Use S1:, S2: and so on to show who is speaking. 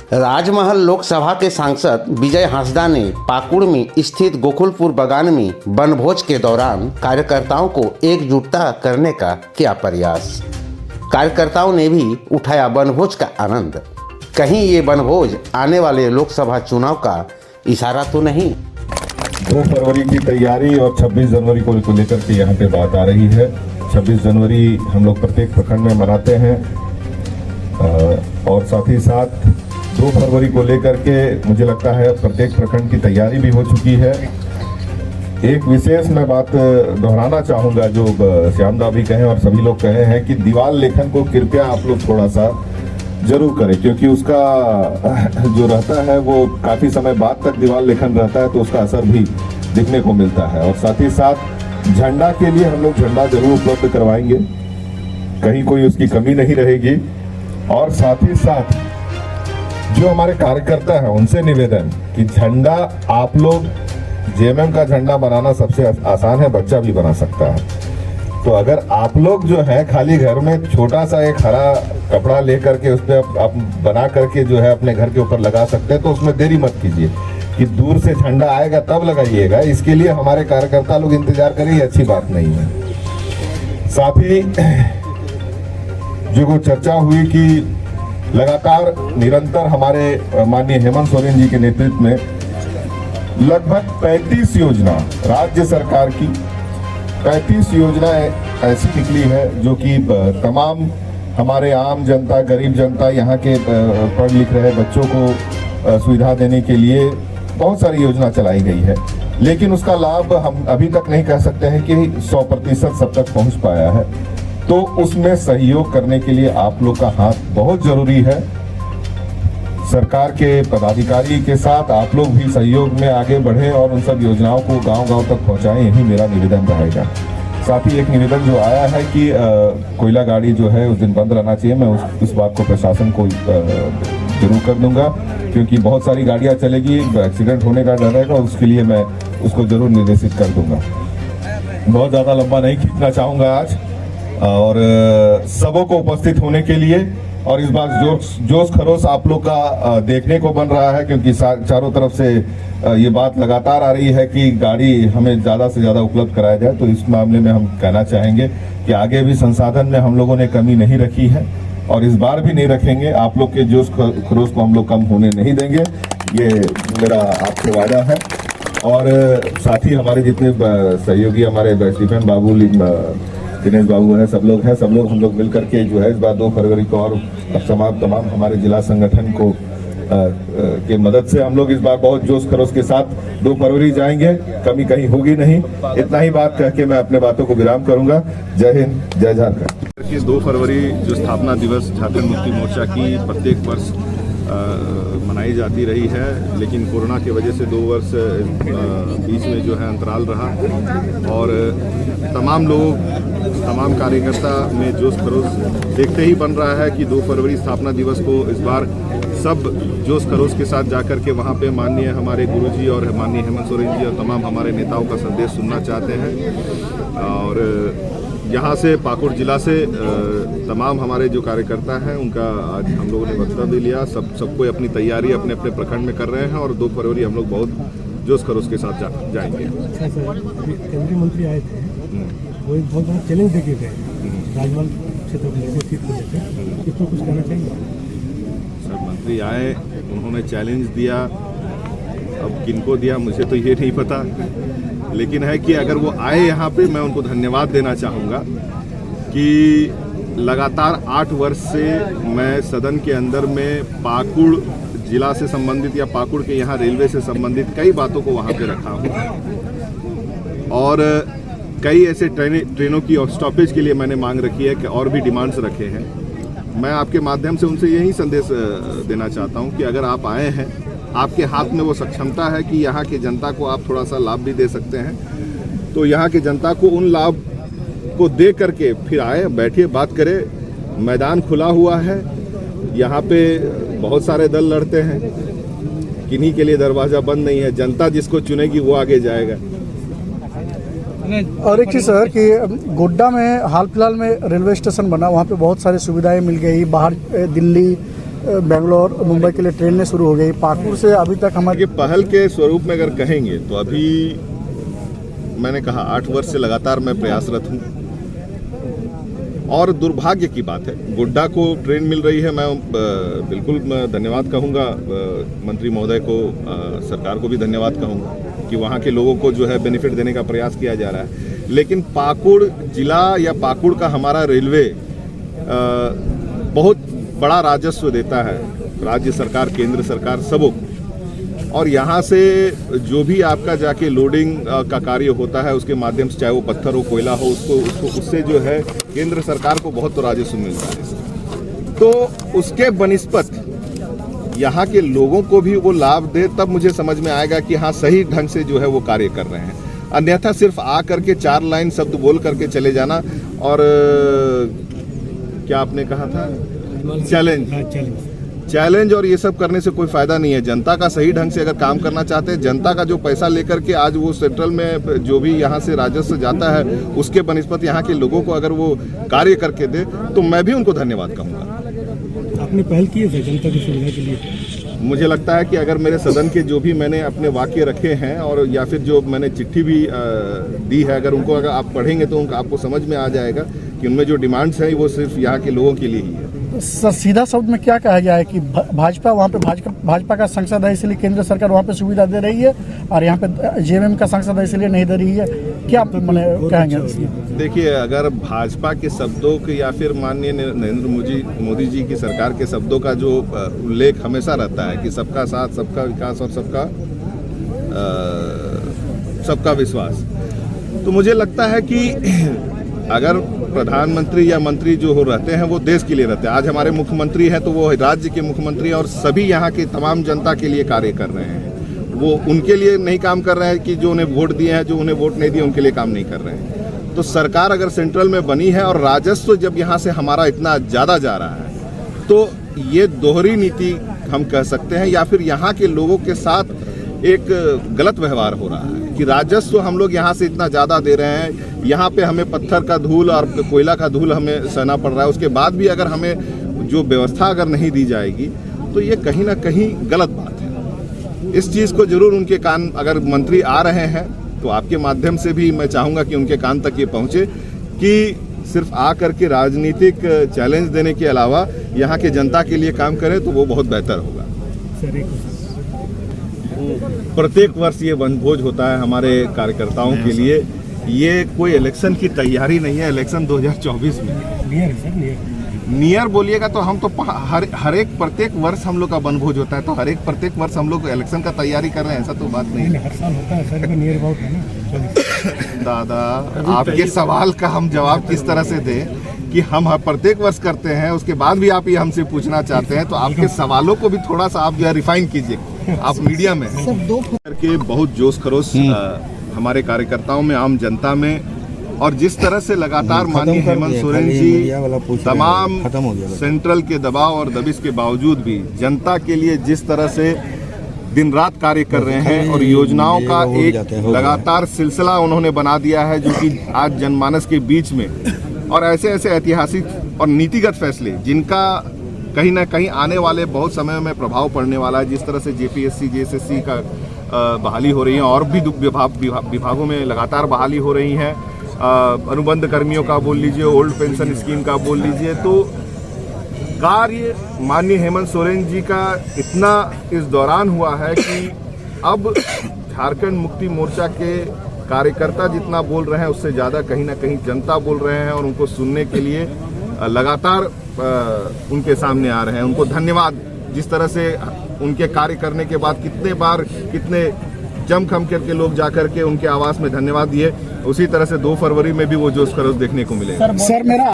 S1: राजमहल लोकसभा के सांसद विजय हांसदा ने पाकुड़ में स्थित गोकुलपुर बागान में वनभोज के दौरान कार्यकर्ताओं को एकजुटता करने का किया प्रयास। कार्यकर्ताओं ने भी उठाया वनभोज का आनंद। कहीं ये वनभोज आने वाले लोकसभा चुनाव का इशारा तो नहीं?
S2: 2 फरवरी की तैयारी और 26 जनवरी को लेकर के यहाँ पे बात आ रही है। 26 जनवरी हम लोग प्रत्येक प्रखंड में मनाते हैं और साथ ही साथ 2 फरवरी को लेकर के मुझे लगता है प्रत्येक प्रखंड की तैयारी भी हो चुकी है। एक विशेष मैं बात दोहराना चाहूँगा जो श्यामदा भी कहे और सभी लोग कहे हैं कि दीवार लेखन को कृपया आप लोग थोड़ा सा जरूर करें, क्योंकि उसका जो रहता है वो काफ़ी समय बाद तक दीवार लेखन रहता है तो उसका असर भी दिखने को मिलता है। और साथ ही साथ झंडा के लिए हम लोग झंडा जरूर उपलब्ध करवाएंगे, कहीं कोई उसकी कमी नहीं रहेगी। और साथ ही साथ जो हमारे कार्यकर्ता हैं उनसे निवेदन कि झंडा आप लोग जेएमएम का झंडा बनाना सबसे आसान है, बच्चा भी बना सकता है। तो अगर आप लोग जो है खाली घर में छोटा सा एक हरा कपड़ा लेकर के उस पर आप बना करके जो है अपने घर के ऊपर लगा सकते हैं, तो उसमें देरी मत कीजिए कि दूर से झंडा आएगा तब लगाइएगा। इसके लिए हमारे कार्यकर्ता लोग इंतजार करें, ये अच्छी बात नहीं है। साथ ही जो चर्चा हुई कि लगातार निरंतर हमारे माननीय हेमंत सोरेन जी के नेतृत्व में लगभग 35 योजना राज्य सरकार की 35 योजनाएं ऐसी निकली है जो कि तमाम हमारे आम जनता, गरीब जनता, यहाँ के पढ़ लिख रहे बच्चों को सुविधा देने के लिए बहुत सारी योजना चलाई गई है। लेकिन उसका लाभ हम अभी तक नहीं कह सकते हैं कि 100% सब तक पहुँच पाया है। तो उसमें सहयोग करने के लिए आप लोग का हाथ बहुत जरूरी है। सरकार के पदाधिकारी के साथ आप लोग भी सहयोग में आगे बढ़ें और उन सब योजनाओं को गांव-गांव तक पहुंचाएं, यही मेरा निवेदन रहेगा। साथ ही एक निवेदन जो आया है कि कोयला गाड़ी जो है उस दिन बंद रहना चाहिए, मैं उस बात को प्रशासन को जरूर कर दूंगा, क्योंकि बहुत सारी गाड़ियां चलेगी, एक्सीडेंट होने का डर रहेगा, उसके लिए मैं उसको जरूर निर्देशित कर दूंगा। बहुत ज़्यादा लंबा नहीं खींचना चाहूँगा आज, और सबों को उपस्थित होने के लिए। और इस बार जोश खरोश आप लोग का देखने को बन रहा है, क्योंकि चारों तरफ से ये बात लगातार आ रही है कि गाड़ी हमें ज़्यादा से ज़्यादा उपलब्ध कराया जाए। तो इस मामले में हम कहना चाहेंगे कि आगे भी संसाधन में हम लोगों ने कमी नहीं रखी है और इस बार भी नहीं रखेंगे। आप लोग के जोश खरोश को हम लोग कम होने नहीं देंगे, ये मेरा आपसे वादा है। और साथ ही हमारे जितने सहयोगी हमारे स्टीफन बाबू, दिनेश बाबू है, सब लोग हम लोग मिल करके जो है इस बार 2 फरवरी को और तमाम हमारे जिला संगठन को के मदद से हम लोग इस बार बहुत जोश खरोश के साथ 2 फरवरी जाएंगे, कमी कहीं होगी नहीं। इतना ही बात कह के मैं अपने बातों को विराम करूंगा। जय हिंद, जय झारखंड।
S3: 2 फरवरी जो स्थापना दिवस झारखंड मुक्ति मोर्चा की प्रत्येक वर्ष मनाई जाती रही है, लेकिन कोरोना की वजह से 2 वर्ष बीच में जो है अंतराल रहा और तमाम लोग, तमाम कार्यकर्ता में जोश खरोश देखते ही बन रहा है कि 2 फरवरी स्थापना दिवस को इस बार सब जोश खरोश के साथ जाकर के वहाँ पे माननीय हमारे गुरुजी और माननीय हेमंत सोरेन जी और तमाम हमारे नेताओं का संदेश सुनना चाहते हैं। और यहाँ से पाकुड़ जिला से तमाम हमारे जो कार्यकर्ता हैं उनका आज हम लोगों ने वक्तव्य लिया। सबको अपनी तैयारी अपने अपने प्रखंड में कर रहे हैं और 2 फरवरी हम लोग बहुत जोश खरोश के साथ जाएंगे।
S4: केंद्रीय मंत्री आए थे, वो एक बहुत बड़ा चैलेंज देके गए राजमहल क्षेत्र को सीट को लेकर, इसमें कुछ कहना चाहिए?
S3: सर, मंत्री आए, उन्होंने चैलेंज दिया, अब किनको दिया मुझे तो ये नहीं पता, लेकिन है कि अगर वो आए यहाँ पे मैं उनको धन्यवाद देना चाहूँगा कि लगातार 8 वर्ष से मैं सदन के अंदर में पाकुड़ जिला से संबंधित या पाकुड़ के यहाँ रेलवे से संबंधित कई बातों को वहाँ पे रखा हूँ और कई ऐसे ट्रेनों की स्टॉपेज के लिए मैंने मांग रखी है कि और भी डिमांड्स रखे हैं। मैं आपके माध्यम से उनसे यही संदेश देना चाहता हूँ कि अगर आप आए हैं, आपके हाथ में वो सक्षमता है कि यहाँ की जनता को आप थोड़ा सा लाभ भी दे सकते हैं, तो यहाँ की जनता को उन लाभ को दे करके फिर आए, बैठिए, बात करें। मैदान खुला हुआ है, यहाँ पे बहुत सारे दल लड़ते हैं, किन्हीं के लिए दरवाज़ा बंद नहीं है। जनता जिसको चुनेगी वो आगे जाएगा।
S4: और एक चीज़ सर कि गोड्डा में हाल फिलहाल में रेलवे स्टेशन बना, वहाँ पे बहुत सारी सुविधाएं मिल गई। बाहर दिल्ली
S5: बेंगलोर मुंबई के लिए ट्रेनें शुरू हो गई। पाकुड़ से अभी तक हमारे
S3: ये पहल के स्वरूप में अगर कहेंगे तो अभी मैंने कहा 8 वर्ष से लगातार मैं प्रयासरत हूँ और दुर्भाग्य की बात है गोड्डा को ट्रेन मिल रही है। मैं बिल्कुल धन्यवाद कहूँगा मंत्री महोदय को, सरकार को भी धन्यवाद कहूँगा कि वहाँ के लोगों को जो है बेनिफिट देने का प्रयास किया जा रहा है। लेकिन पाकुड़ जिला या पाकुड़ का हमारा रेलवे बहुत बड़ा राजस्व देता है, राज्य सरकार, केंद्र सरकार सबों को। और यहाँ से जो भी आपका जाके लोडिंग का कार्य होता है उसके माध्यम से, चाहे वो पत्थर हो, कोयला हो, उसको उससे जो है केंद्र सरकार को बहुत राजस्व मिलता है। तो उसके बनिस्पत यहाँ के लोगों को भी वो लाभ दे, तब मुझे समझ में आएगा कि हाँ सही ढंग से जो है वो कार्य कर रहे हैं। अन्यथा सिर्फ आ करके 4 लाइन शब्द बोल करके चले जाना और क्या आपने कहा था, चैलेंज और ये सब करने से कोई फायदा नहीं है। जनता का सही ढंग से अगर काम करना चाहते हैं, जनता का जो पैसा लेकर के आज वो सेंट्रल में जो भी यहाँ से राजस्व जाता है उसके बनिस्पत यहाँ के लोगों को अगर वो कार्य करके दे तो मैं भी उनको धन्यवाद कहूँगा।
S4: आपने पहल की है जनता की सुविधा के लिए?
S3: मुझे लगता है कि अगर मेरे सदन के जो भी मैंने अपने वाक्य रखे हैं और या फिर जो मैंने चिट्ठी भी दी है, अगर आप पढ़ेंगे तो आपको समझ में आ जाएगा कि उनमें जो डिमांड्स हैं वो सिर्फ यहाँ के लोगों के लिए ही है।
S5: सर सीधा शब्द में क्या कहा जाए कि भाजपा वहाँ पे भाजपा का सांसद है इसलिए केंद्र सरकार वहाँ पे सुविधा दे रही है और यहाँ पे जेएमएम का सांसद है इसलिए नहीं दे रही है, क्या मैंने कहेंगे?
S3: देखिए, अगर भाजपा के शब्दों के या फिर माननीय नरेंद्र मोदी जी की सरकार के शब्दों का जो उल्लेख हमेशा रहता है कि सबका साथ, सबका विकास और सबका विश्वास, तो मुझे लगता है कि अगर प्रधानमंत्री या मंत्री जो हो रहते हैं वो देश के लिए रहते हैं। आज हमारे मुख्यमंत्री हैं तो वो राज्य के मुख्यमंत्री और सभी यहाँ की तमाम जनता के लिए कार्य कर रहे हैं। वो उनके लिए नहीं काम कर रहे हैं कि जो उन्हें वोट दिए हैं, जो उन्हें वोट नहीं दिए उनके लिए काम नहीं कर रहे हैं। तो सरकार अगर सेंट्रल में बनी है और राजस्व जब यहाँ से हमारा इतना ज़्यादा जा रहा है तो ये दोहरी नीति हम कह सकते हैं या फिर यहाँ के लोगों के साथ एक गलत व्यवहार हो रहा है कि राजस्व हम लोग यहाँ से इतना ज़्यादा दे रहे हैं, यहाँ पे हमें पत्थर का धूल और कोयला का धूल हमें सहना पड़ रहा है। उसके बाद भी अगर हमें जो व्यवस्था अगर नहीं दी जाएगी तो ये कहीं ना कहीं गलत बात है। इस चीज़ को जरूर उनके कान, अगर मंत्री आ रहे हैं तो आपके माध्यम से भी मैं चाहूँगा कि उनके कान तक ये पहुँचे कि सिर्फ आ करके राजनीतिक चैलेंज देने के अलावा यहाँ के जनता के लिए काम करें तो वो बहुत बेहतर होगा। प्रत्येक वर्ष ये वनभोज होता है हमारे कार्यकर्ताओं के लिए। ये कोई इलेक्शन की तैयारी नहीं है, इलेक्शन 2024 में नियर बोलिएगा तो हम तो हर एक प्रत्येक वर्ष हम लोग का वनभोज होता है, तो हर एक प्रत्येक वर्ष हम लोग इलेक्शन का तैयारी कर रहे हैं, ऐसा तो बात नहीं है।
S4: हर साल होता है सर, नियर अबाउट है ना।
S3: दादा, आपके सवाल का हम जवाब किस तरह से दें कि हम प्रत्येक वर्ष करते हैं, उसके बाद भी आप ये हमसे पूछना चाहते हैं, तो आपके सवालों को भी थोड़ा सा आप जो है रिफाइन कीजिए। आप मीडिया में करके बहुत जोश खरोश हमारे कार्यकर्ताओं में, आम जनता में, और जिस तरह से लगातार माननीय हेमंत सोरेन जी तमाम सेंट्रल के दबाव और दबिश के बावजूद भी जनता के लिए जिस तरह से दिन रात कार्य कर रहे हैं और योजनाओं का एक लगातार सिलसिला उन्होंने बना दिया है जो कि आज जनमानस के बीच में, और ऐसे ऐसे ऐतिहासिक और नीतिगत फैसले जिनका कहीं ना कहीं आने वाले बहुत समय में प्रभाव पड़ने वाला है। जिस तरह से जेपीएससी जेएसएससी का बहाली हो रही है और भी विभागों में लगातार बहाली हो रही है, अनुबंध कर्मियों का बोल लीजिए, ओल्ड पेंशन स्कीम का बोल लीजिए, तो कार्य माननीय हेमंत सोरेन जी का इतना इस दौरान हुआ है कि अब झारखंड मुक्ति मोर्चा के कार्यकर्ता जितना बोल रहे हैं उससे ज़्यादा कहीं ना कहीं जनता बोल रहे हैं और उनको सुनने के लिए लगातार उनके सामने आ रहे हैं। उनको धन्यवाद, जिस तरह से उनके कार्य करने के बाद कितने बार कितने जम खम करके लोग जाकर के उनके आवास में धन्यवाद दिए, उसी तरह से 2 फरवरी में भी वो जोश खरोश देखने को मिलेगा।
S5: सर मेरा